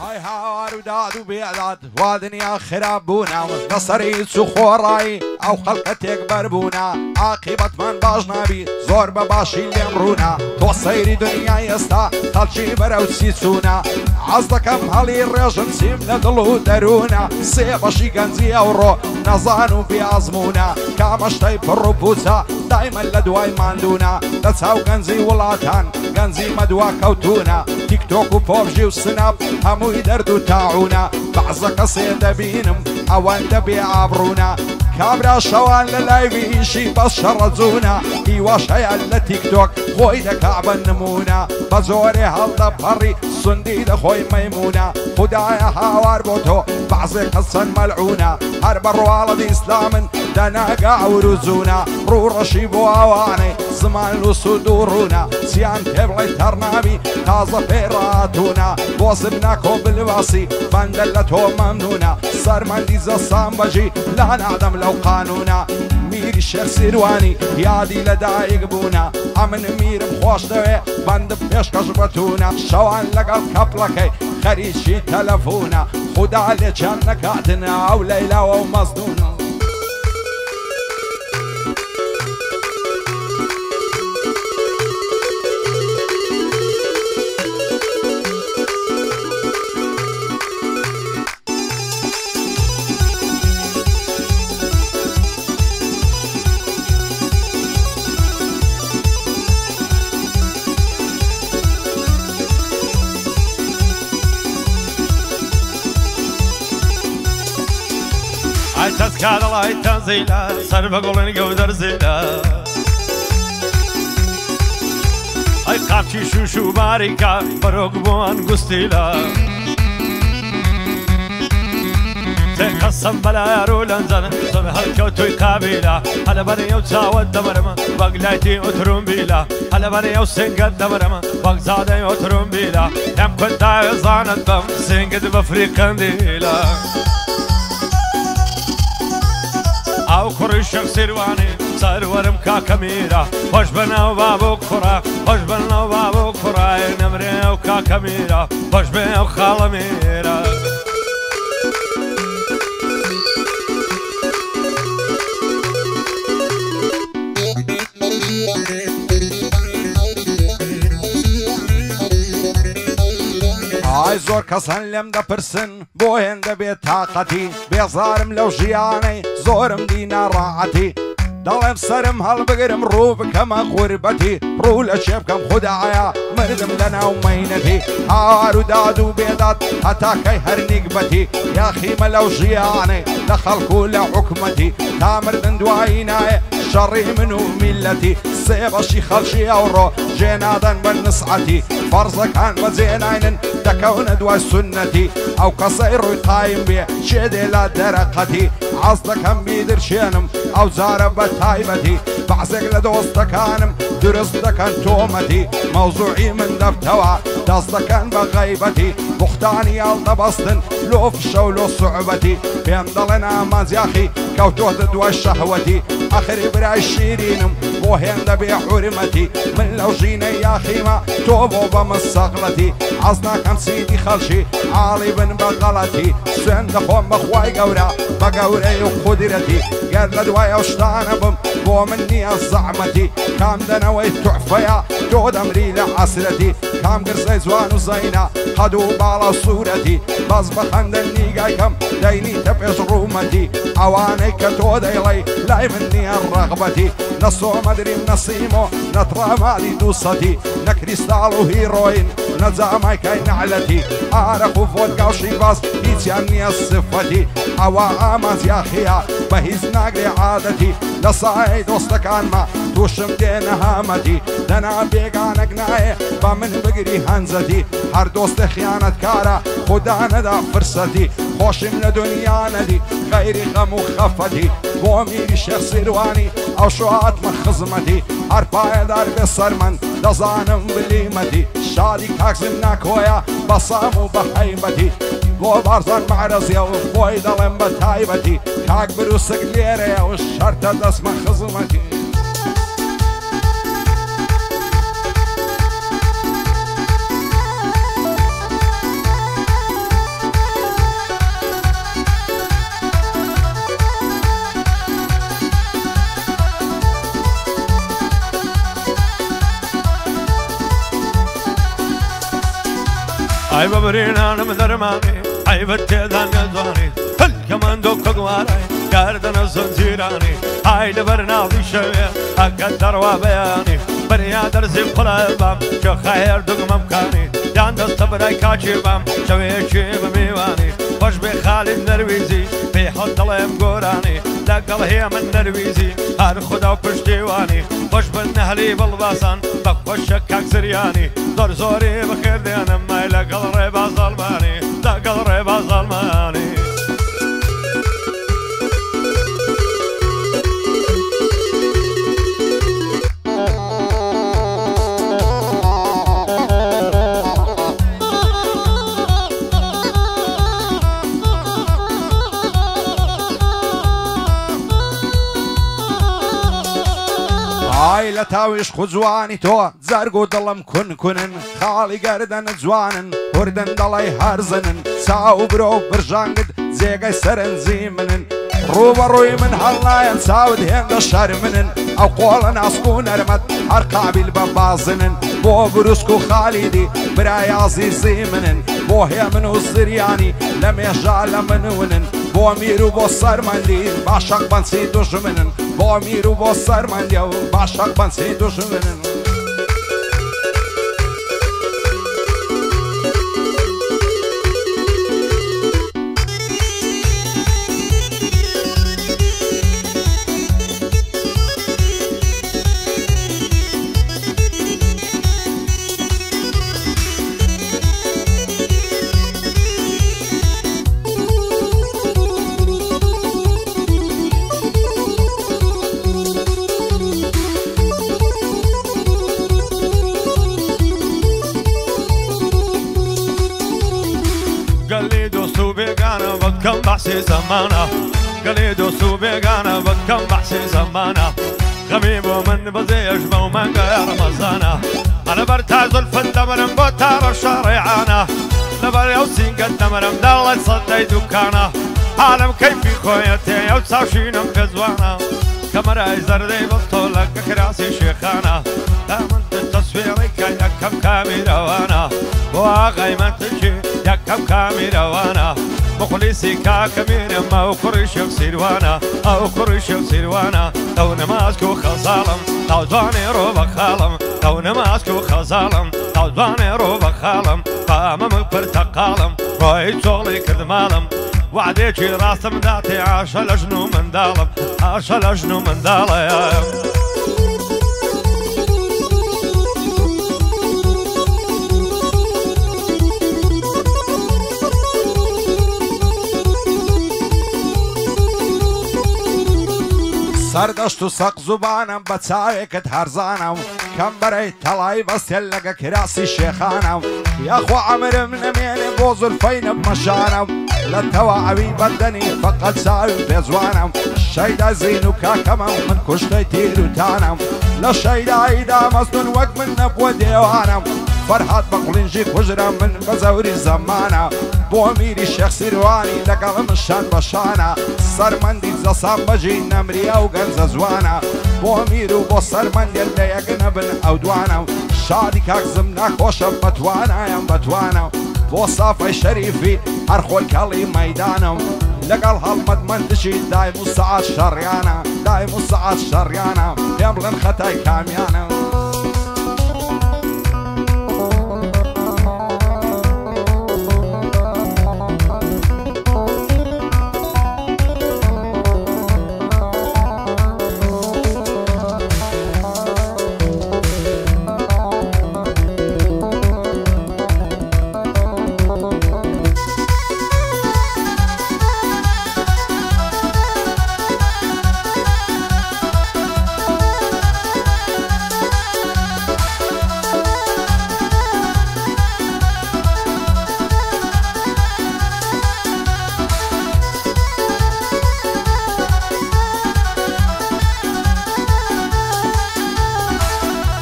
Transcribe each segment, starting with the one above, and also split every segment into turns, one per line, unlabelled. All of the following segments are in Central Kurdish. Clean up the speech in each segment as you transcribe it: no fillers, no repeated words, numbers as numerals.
هاي هاوار وداد وبيداد ودنيا خرابونا نصري سخوراي او خلقتك بربونا عاقبة من باش نبي زور بباشي لمرونا توصيري دنيا يستا خلشي برو سيسونا عزدكم هالي الرجم سيم لدلو درونا سيباشي قنزي اورو نزانو بيعزمونا كامشتاي بالربوسا دايما لدواي ماندونا لتساو قنزي ولاتان قنزي مدوا كوتونا تيك توك وبوبجي وسناب همو يدردو تاعونا بعزك صيد بينم اوان دبي عبرونا كامرا شوان للايفي شي بس شرزونا ايوا شيا لتيك توك خوي دا كعب النمونا بزوري هالدا بهري سندي دا خوي ميمونا خدايا هاوار بوتو بعزك حسن ملعونا هرب الروالد اسلام دانا قاورزونا رو رشيبو اواني زمان لو صدورونا سيان تبغي ترنابي تازة بيراتونا بوصبناكو بالواسي بندلتو ممنونا صار منديزة صامبجي لا نعدم لو قانونا ميري الشيخ سيرواني يادي لدايق بونا امن مير مخوش دوي بند بيش كشبتونا شوان لقل كبلكي خريشي تلفونا خدا علي جنك عدنا او ليلى ومصدونا
تذكار الله تنزيلا صار بقولن قودر زيلا اي قابشي شو باريكا بروق بوان قستيلا تقسم بلا رولن زن صبح الكوتوي قابيلا هلا بري وتساود دمرما بقلايتي وترون بيلا هلا بري وسنقد دمرما بقزادي وترون بيلا يم كنت عايزانت بم سنقد بفريق قنديلا او خرشك سيرواني صار ورم كاكميرا خوش بنا وبابو كرا خوش بنا وبابو كرا نمري وكاكميرا خوش بنا وخالميرا
هاي زور كسلم دا برسن بو هند بيت طاقتي بيزارم لو جياني زورم دينا راعتي ضلم سرم هالبقرم روب كما غربتي رول شيب كم خدايا مردم لنا ومينتي هارو دادو بيدات حتى كي هرنقبتي يا خيمة لو جياني لخلقو لحكمتي تامر دندوايناي شري منو ملتي سيبشي خلشي اورو جينادا بالنصعتي فرزك كان بزيناين تكون دواي سنتي او قصير قايم بيه شيدي لا درقتي عصدك هم بيدر شينم او زارب تايبتي بعزك لدوستك كانم درستك كان تومتي موضوعي من دفتوا دستك كان بغيبتي بختاني الطبستن لو فشا ولو صعبتي بين ضلنا مازياخي كوتوه دواي شهوتي اخري براي شيرينم بوهين دبي حرمتي من لو جينا يا خيمة توبو بمصغلتي عزنا كم سيدي خلشي عالي بن بغلتي سوين دخوم بخواي قورا بقوري وقدرتي قال لدواي وشتانا بم بو مني الزعمتي كام دنوي تحفيا جود امري لعسرتي كام قرصي زوان وزينا خدو بالا صورتي بس بخندني قايكم ديني تبعش رومتي عواني كتو ديلي لاي مني الرغبتي نصو مدري نصيمو نطرى مالي دوستي نكريستالو هيروين نزامي كاي نعلتي اعرفو فوت قوشي باس هيتياني الصفتي عوا اماز يا خيا بهيز ناقري عادتي لصاي دوستك عن ما توشم دين هامتي دنا بيقان اقناي بمن بقري هنزتي هر دوست خيانت كارا خدا ندا فرصتي خوشم لدنيا ندي غيري غم وخفتي بوميري الشيخ سيرواني او شوات من خزمتي هر باي دار بسرمن دزانم بليمتي شادي كاكزم ناكويا بصامو بحيبتي بو بارزان معرزيا وبوي دلم بتايبتي كاك بروسك ليريا والشرطة دس من خزمتي
أي ببرينا من درماني أي بتيدان قدواني هل كمان دوك قواري قاردنا زنزيراني هاي لبرناضي شوية أقدر وبياني بريا درزي قلبام شو خير دوك ممكاني دان دست براي كاچيبام شوية شي بميواني خوش بخالد نرويزي في حد الله قوراني لقل هي من نرويزي هر خدا وبشتيواني خوش بالنهلي بالباسان بخوش شكاك زرياني دور زوري بخير ديانا ما لقل ريبا ظلماني لقل ريبا ظلماني
عائلة تاويش خزواني تو زرقو دلم كنن خالي قردن جوانن وردن دلي هرزنن ساو برو برجانقد زيقاي سرن زيمنن روبا روي من هاللاين ساود هند شرمنن او قولن اسكون ارمت حرقابي الببازنن بو بروسكو خالدي براي عزيزي منن بو هي منو الزرياني لم يجعل منونن بو ميرو بو سرمندي باشق بنسي دشمنن بو ميرو بو سرمندي باشق بنسي دشمنن كم بحسي زمانه قالي دوسو بيقانا بكم بحسي زمانه غميب ومن بزيج ومن غير مزانه انا برتاز الفندمر بوتار الشريعانه نبر يوسين قدمر مدلل صدي دكانه عالم كيفي خويتي يوساشينم كزوانه كاميرا زردي بطولك كراسي شيخانه دامنت التصويري كايا كم كاميرا وانا وغيمت تجي يا كم كاميرا وانا مخلصي كاميرا ما وكرش سيروانا او كرش سيروانا تو نماسكو خصالم تو زاني روبك خالم تو نماسكو خصالم تو زاني روبك خالم قامم برتقالم روي شغلي كذمالم وعديكي راسم ذاتي عاش لجنو من دالم عاش لجنو من دالم سردشت و سق زبانم بچاوێکت هەرزانم کەم بەرەی تەڵای بەستێل لەگە کراسی شێخانم یاخوا عەمرم نەمێنێ بۆ زولفەی نەبمەشانم لە تەواوی بەندەنی فەقەت چاوی پێزوانم شەیدا زین و کاکەمە من کوشتەی تیروتانم لە شەیدایدا مەستون وەک من نەبووە دێوانم فەرهاد بە قوڵنجی کوژرە من بە زەوری زەمانە بۆ میری شێخ سیروانی لەگەڵم شان بەشانە سەرمەندی جەسام بەجی نەمریە و گەنجە جوانە بۆ میر و بۆ سەرمەندێک لە یەک نەبن ئەو دوانە شادی کاکزم ناخۆشە بەتوانایەم بەتوانە بۆ سافەی شەریفی هەر خۆی کەڵی مەیدانم لەگەڵ هەڵمەت مندشی دایم و سەعات شەڕیانە دایم و سەعات شەڕیانە پێم بڵێن خەتای کامیانە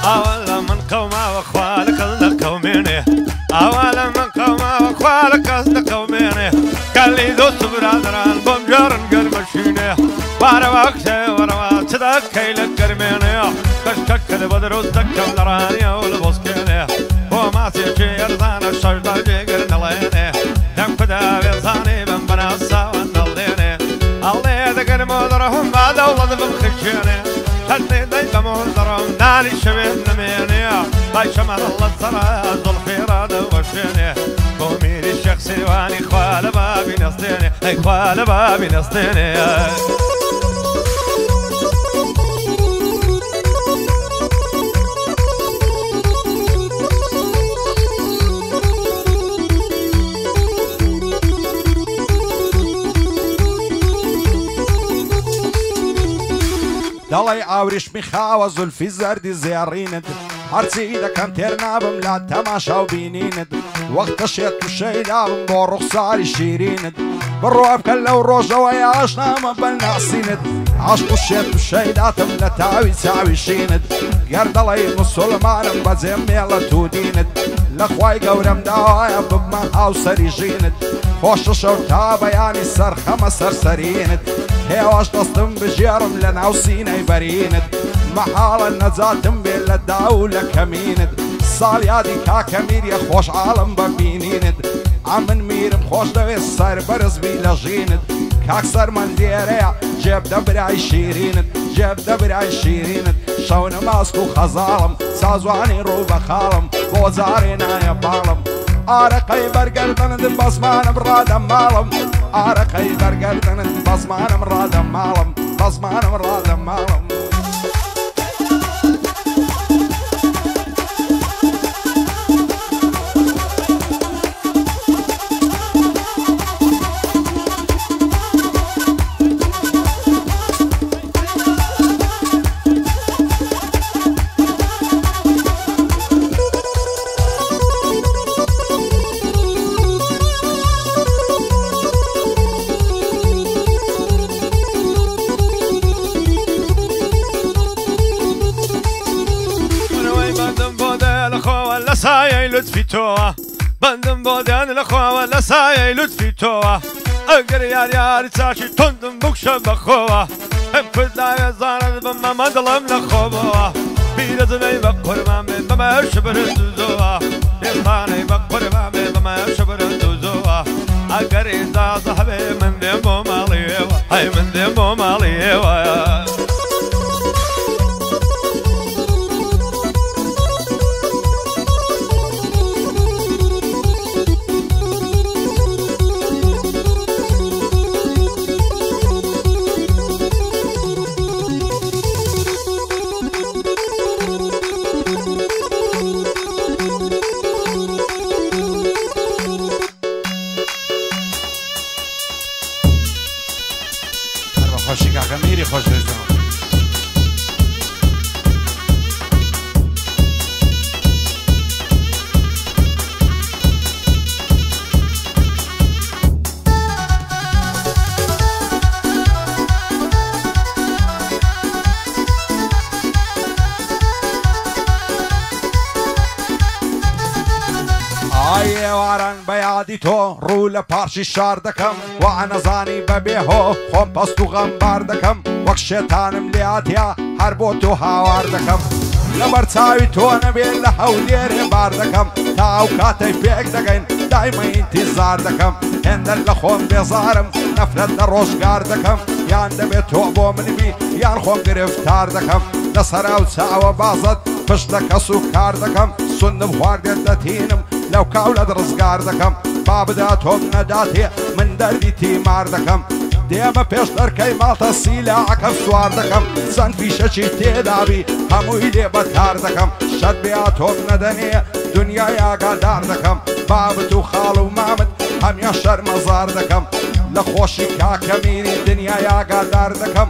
أولا من قوما وأخوالك أصدق قوميني أولا من قوما وأخوالك أصدق قوميني قال لي دوست برادران بمجرن قرمشيني وارواك شي وارواك صدق كيلك قرميني كشكك بدروس دكم لراني والبوسكيني وما سيشي يرزان الشجر جيقرن
دڵێنێ دەم کودا وێزانێ بم بەناساوە دڵێنێ ئەڵێ دەگەرم و دڕەهم با دەوڵەت بم خچێنێ هەرنێ دەی بەمۆ دڕەم نانی شەوێت نمێنێ بای شەمەدڵەت سەرا زڵفێرا دەوەشێنێ بۆ میری شێخ سێوانی خوا لە بابی نەستێنێ ئەی خوا لە بابی نەستێنێ
دەڵێ ئاوریشمی خاوە زولفی زەردی زێڕینت هەرچی دەکەم تێر نابم لا تەماشا و بینینت وەختە شێت و شەیدابم بۆ ڕوخساری شیرینت بڕۆ بکە لەو ڕۆژەوەی ئاشنامە بەلناسینت عاشق و شێت و شەیداتم لە تاوی چاویشینت گەر دەڵێ موسڵمانم بەجێم مێڵە توودینت لە خوای گەورەم داوایە ببمە هاوسەری ژینت خۆشە شەو تا بەیانی سەرخەمە سەرسەرینت هێواش دەستم بژێڕم لە ناو سینەی بەرینت مەحاڵە نەجاتم بێ لە داو لە کەمینت ساڵ یادی کاکەمیریە خۆشحاڵم بەبینینت ئەمن میرم خۆش دەوێت سەر بەرزبی لە ژینت کاک سەرمەند لێرەیە جێب دەبرای شیرینت جێب دەبرای شیرینت شەو نەماسک و خەزاڵم سازوانی ڕوو بە خاڵم بۆ جارێ نایە باڵم ئارەقەی بەرگەردنت بەزمانم ڕادە ماڵم ئارەقەی بەرگەردنت بەزمانم ڕادە ماڵم بەزمانم ڕادە ماڵم
سایه لطفی توه بندم بادن لخواه و سایه لطفی توه اگر یاری چاشی تندم بکشم بخواه هم کدای زاند بم مدلم لخواه بیرز می بقربان بم ماش بردوزوه بیخانه بقربان بم ماش بردوزوه اگر ایزا صاحبی من دمو مالیه های من دمو مالیه
خوشی که میری خوش بزنم ئێواران بەیادی تۆ ڕوو لە پارشی شار دەکەم وانەزانی بەبێهۆ خۆم پەست و غەمبار دەکەم وەک شێتانم لێاتیا هەر بۆ تۆ هاوار دەکەم لەبەر چاوی تۆ نەبێت لە هەولێرێ بار دەکەم تا ئەو کاتەی پێک دەگەین دایمە ئینتیزار دەکەم هێندە لە خۆم بێزارم نەفرەت لە ڕۆژگار دەکەم یان دەبێت تۆ بۆ منبی یان خۆم گرفتار دەکەم لەسەر ئەو چاوە بازت پشت لە کەس و کار دەکەم سوندم خواردێت دەتینم لەو کاو لە ڕزگار دەکەم با بدا تۆم نەداتێ من دەردی تیمار دەکەم دێمە پێش دەرکەی ماڵتە سیلاعەکە سوار دەکەم چەند فیشەکی تێدابی هەمووی لێ بەکار دەکەم شەد بیا تۆم نەدەنێ دنیای ئاگادار دەکەم بابت و خاڵ و مامت هەمیە شەرمەزار دەکەم لە خۆشی کاکەمیری دنیای ئاگادار دەکەم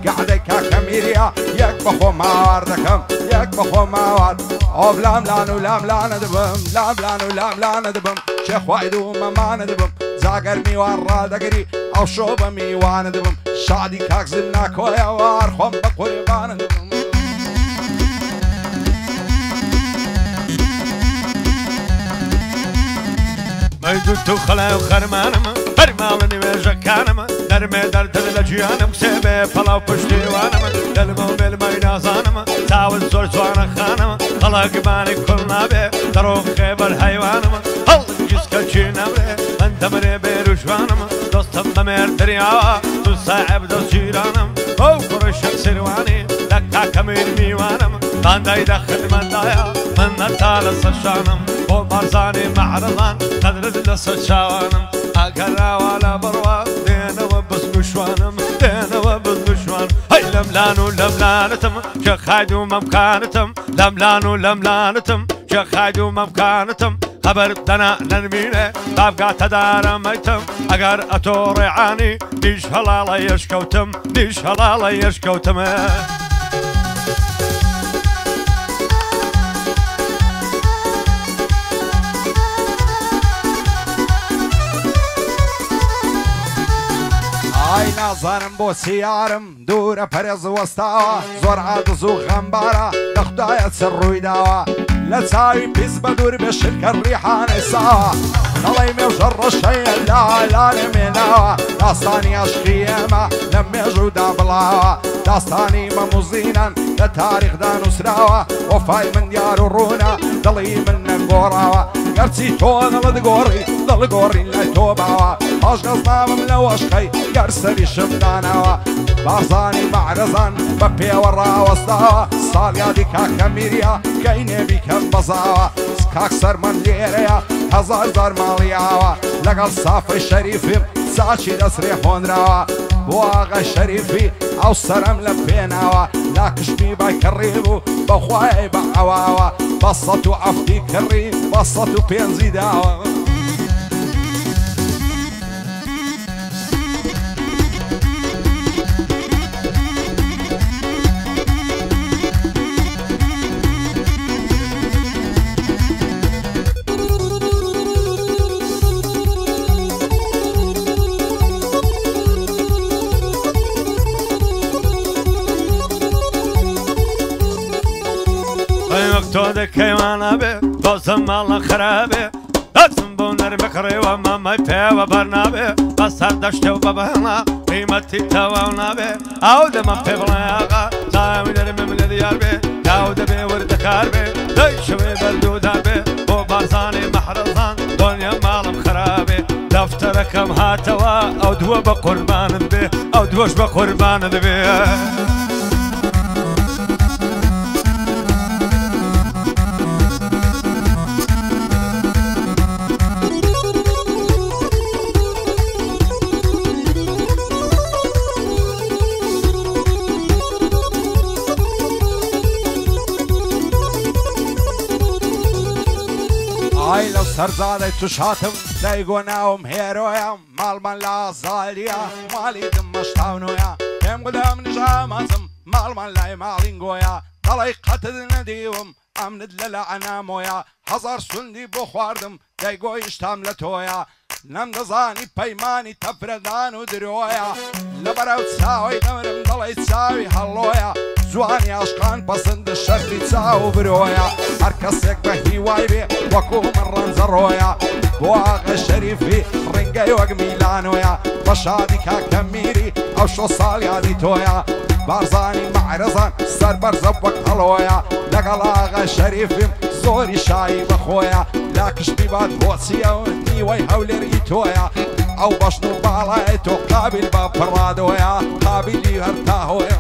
گەعدەی کاکەمیریە یەک بەخۆ ماوار دەکەم یەک بەخۆ ماوار ئۆ لاملان و لاملانە دەبم لاملان و لاملانە دەبم شێخوای دوومەمانە دەبم جاگەر میوان ڕادەگری ئەو شۆ بە میوانە دەبم شادی کاکزم ناکۆیەوار خۆم بە قوربانە دەبم
مەیدوو تو خەلای و خەرمانمە هەرماڵە نوێژەکانمە دەرمێ دەردە لە گیانم کسێبێ پەڵاو پشتیوانمە دەلمە و بێلمەی نازانمە چاوت زۆر جوانە خانمە هەڵاگمانی کوڵ نابێ دەڕۆ خێبەر هەیوانمە هەڵ گیسکە چی نەبێ بمير دريا تو صعب دو جيرانم او قرشك سرواني لكا كمير ميوانم داندا يدخل من دايا من نتال سشانم او بارزاني معرضان تدرد لسشاوانم اقرا ولا بروا دينا وبس مشوانم دينا وبس مشوان هاي لملانو لملانتم شخايدو ممكانتم لملانو لملانتم شخايدو ممكانتم خبر دنا نرمينه طابقا تدارميتم اگر اتوري عاني ديش هلالا يشكوتم ديش هلالا يشكوتم
ئای نازانم بۆ سیارم دوورە پەرێز وەستاوە زۆر عادز و غەمبارە دەخدایە چ ڕووی داوە لە چاوی پیس بە دوور بێ شرکە ڕیحانەی ساوە دەڵی مێژە ڕەشەیە لالانێ مێناوە داستانی عەشقی ئێمە لە مێژوودا بڵاوە داستانی مەموزینان لە تاریخدا نووسراوە وەفای من دیار و ڕوونە دڵی من نەگۆڕاوە گەرچی تۆ دڵت گۆڕی دڵ گۆڕین لای تۆ باوە ئاش گەزنامم لە وەشقەی گەر سەریشم داناوە بازانی مەعرەزان بە پێوە ڕاوەستاوە ساڵیادی کاکە میریە کەی نێبی کەم بەزاوە کاک سەرمەند لێرەیە هەزار زار ماڵیاوە لەگەڵ سافەی شەریفیم ساچی دەسرێ خۆنراوە بۆ ئاغای شەریفی ئەو سەرم لە پێناوە لاکشمی بای کڕی بوو بەخوای بە ئەواوە بە سەد و ئەفتی کڕی بە سەد و پێنجی داوە
تو دكيوانا بي بوسم مالا خرابي لازم بونر بكري وما ما يبيع برنابي بس هردشتو ببهنا قيمتي تواونا بي عود ما في بلاغا تاوي درب من ديار بي عود بي ورد كاربي ديشوي بلدودار بي بو بارزاني محرزان دنيا مالم خرابي دفتركم هاتوا او دو بقربان بي او دوش بقربان بي
ئای لەو سەرزادەی توش هاتم دەیگۆ ناوم هێرۆیە ماڵمان لە ئازاریە ماڵی دمەشتاونۆیە پێم گودام نیژامەزم ماڵمان لای ماڵینگۆیە دەڵی قەتت نەدیوم ئەمنت لە لەعنامۆیە هەزار سوندی بۆ خواردم دەیگۆی شتام لە تۆیە نەم دەزانی پەیمانی تەفرەدان و درۆیە لەبەرەو چاوی دەمرم دەڵی چاوی هەڵۆیە جوانی عاشقان پەسەندە شەرتی چاو و برۆیە هەر کەسێک بە هیوای بێ وەکو من ڕەنجەڕۆیە بۆ ئاغا شەریفی ڕێنگەی وەک میلانۆیە بە شادی کاکە میری ئەو شۆ ساڵیادی تۆیە بارزانی مەعرەزان سەر بەرزە وەک هەڵۆیە لەگەڵ ئاغا شەریفیم زۆری شایی بەخۆیە لاکشتی بات بۆچیە و نیوەی هەولێری تۆیە ئەو بەشن و باڵای تۆ قابل بە پڕادۆیە قابلی هەرتاهۆیە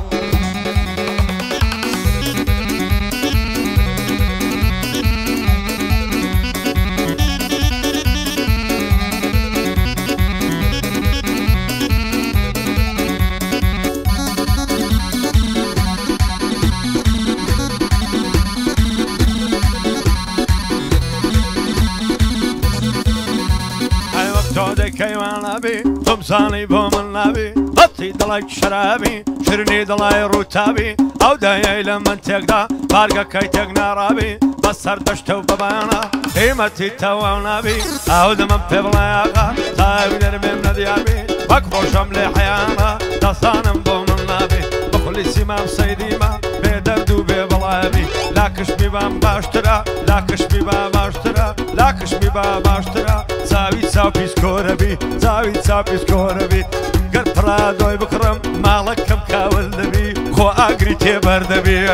كيوان أبي تمساني بومن نبي بطي دلاي شرابي شرني دلاي روتابي أو دايا لمن تقدا بارقا كي تقنا رابي بس هردشتو ببانا قيمتي تواو نبي أو دمن في بلاغا تاوي دربي من ديابي بكبر شملي حيانا دستانم بومن نبي بخلي سيمام سيديما بدردو ببلابي لاكش بيبام باشترا لاكش بيبام باشترا لاكش بيبام باشترا زاوي زاوي سكوربي زاوي زاوي سكوربي قر برادوي بكرم مالك كم كاول دبي خو اغري تبر دبي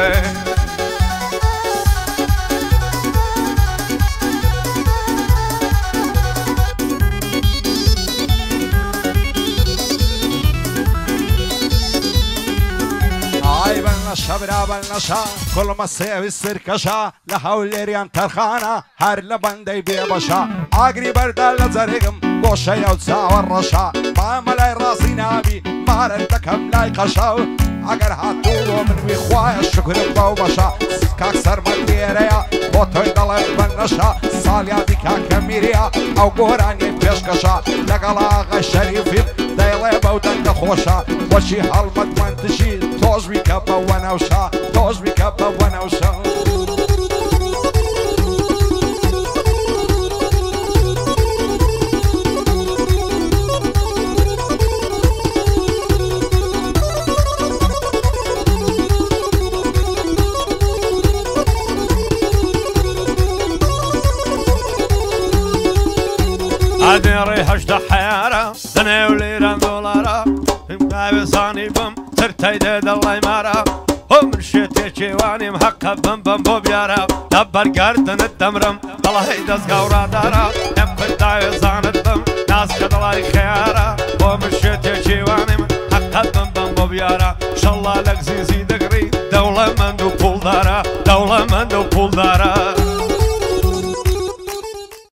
برابل نشا كل ما سيوي السركشا لحوليريان ترخانا هر لبندي بيبشا عقري بردا لزرقم قوشا يوتسا والرشا ما ملاي راسي نابي ما ردكم لاي قشاو اگر هاتو من ويخوايا الشكر بوبشا كاكسر مديريا بوتوي دلت بنشا ساليا ديكا كميريا او قوراني بيشكشا لقلا آغا شريفين دايلي بودن دخوشا وشي هالمد منتشي توز بيكبا ونوشا توز بيكبا ونوشا
عادي هشتا حيارة دنيا وليران دولارا مقابل صاني بم سرتاي ديد الله يمارا ومن شيتي شيواني محقق بم بم بوبيارا دبر قردن الدمرم الله يدس قورا دارا يمقل داوي صاند بم ناس كدلاي خيارا ومن شيتي شيواني محقق بم بم بوبيارا شالله لك زيزي